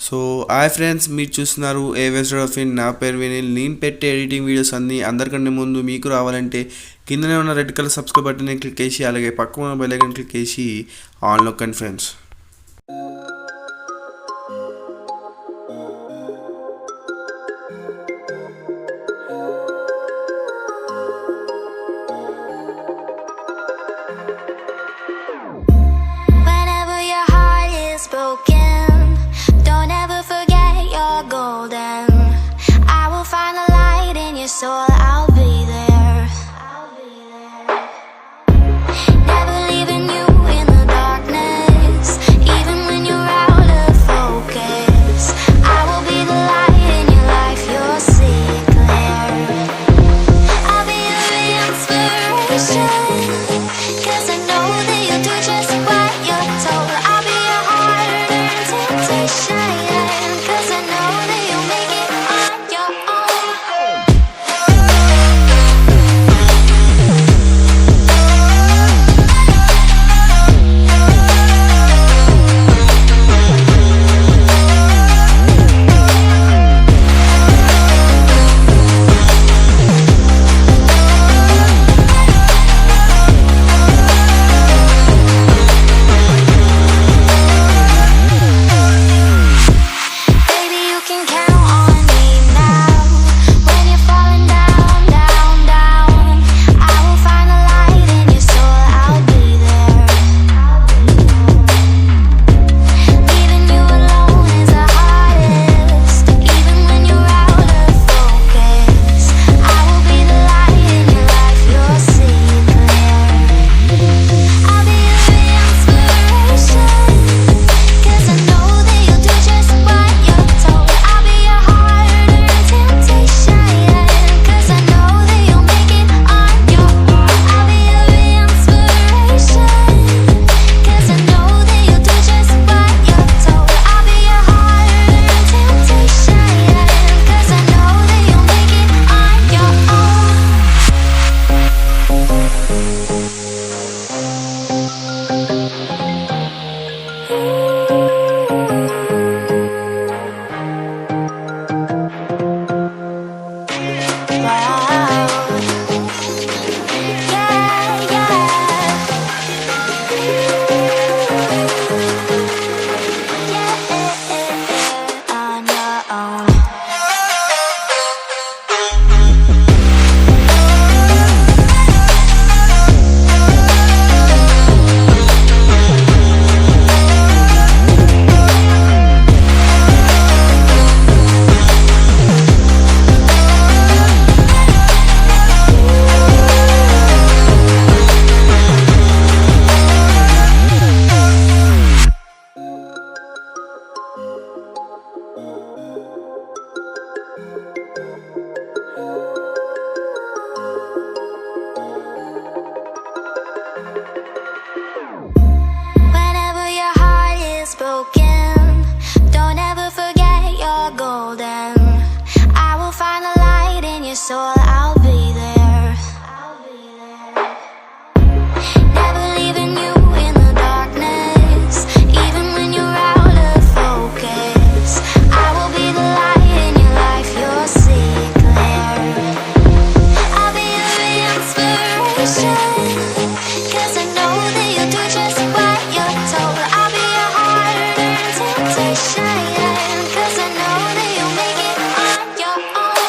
So hi friends, మీరు చూస్తున్నారు ఏ వెస్టర్ of in. నా పేరు వినిల్. నేను పెట్టే ఎడిటింగ్ వీడియోస్ అన్నీ అందరికంటే ముందు మీకు రావాలంటే కిందనే ఉన్న రెడ్ కలర్ సబ్స్క్రైబ్ బటన్ని క్లిక్ చేసి అలాగే పక్కన ఉన్న బెల్ ఐకాన్ క్లిక్ చేసి ఆన్ నొక్కండి friends. So I'll be there. Never leaving you in the darkness, even when you're out of focus. I will be the light in your life, you'll see it clear. I'll be your inspiration, 'cause I know that you'll do just what you're told. I'll be your heart-earned temptation, 'cause I know that you'll make it on your own. Whenever your heart is broken, don't ever forget you're golden. I will find the light in your soul, I'll be there. Never leaving you in the darkness, even when you're out of focus. I will be the light in your life, you'll see it clear. I'll be your inspiration, 'cause I know that you'll do just what you're told. I'll be your heart-earned temptation, 'cause I know that you'll make it on your own.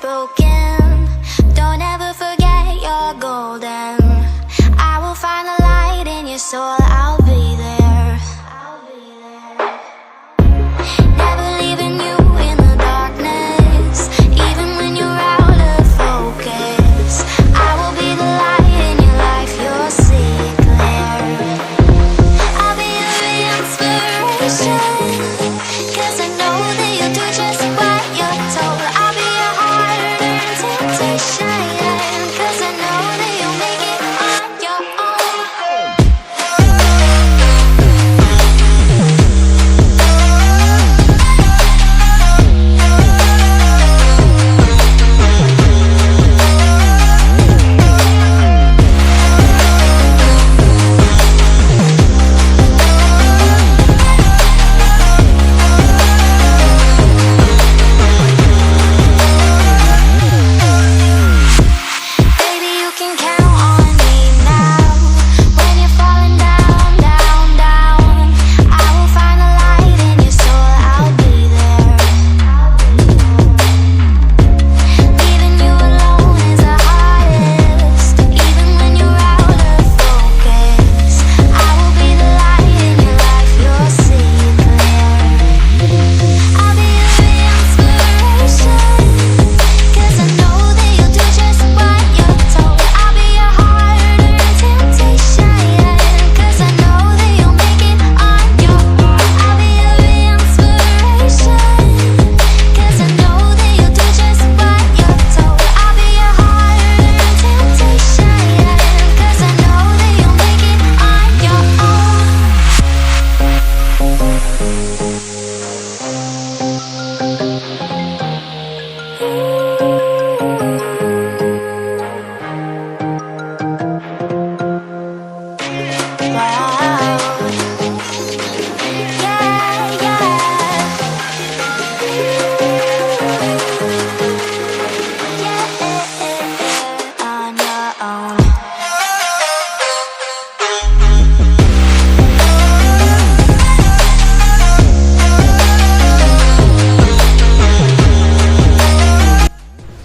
broken, don't ever forget you're golden. I will find the light in your soul, I'll be there. Never leaving you in the darkness, even when you're out of focus. I will be the light in your life, you'll see it clear. I'll be your inspiration, 'cause I know that you'll do just what you're told. I'll be your heart and temptation, 'cause I know that you'll make it on your own. Baby, you can count on me now. When you're falling down, down, down, I will find the light in your soul, I'll be there. Leaving you alone is the hardest, even when you're out of focus. I will be the light in your life, you'll see it clear. I'll be your inspiration, 'cause I know that you'll do just what you're told. I'll be your heart and temptation, 'cause I know that you'll make it on your own. I'll be your inspiration, 'cause I know that you'll do just what you're told. I'll be your heart and temptation, 'cause I know that you'll make it on your own. Wow. Yeah, yeah. On your own.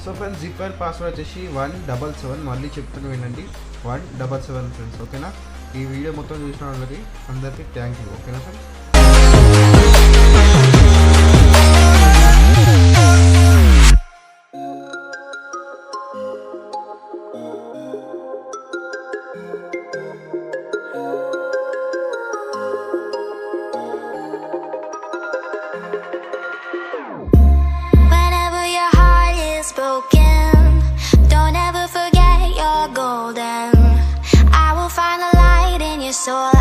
So friends zipper password వచ్చేసి 177, మళ్ళీ చెప్తున్నా వినండి, 177 friends. ఓకేనా? ఈ video మొత్తం చూసిన వాళ్ళకి అందరికీ థ్యాంక్ యూ. ఓకేనా friends? Whenever your heart is broken, don't ever forget you're golden. I will find the light in your soul,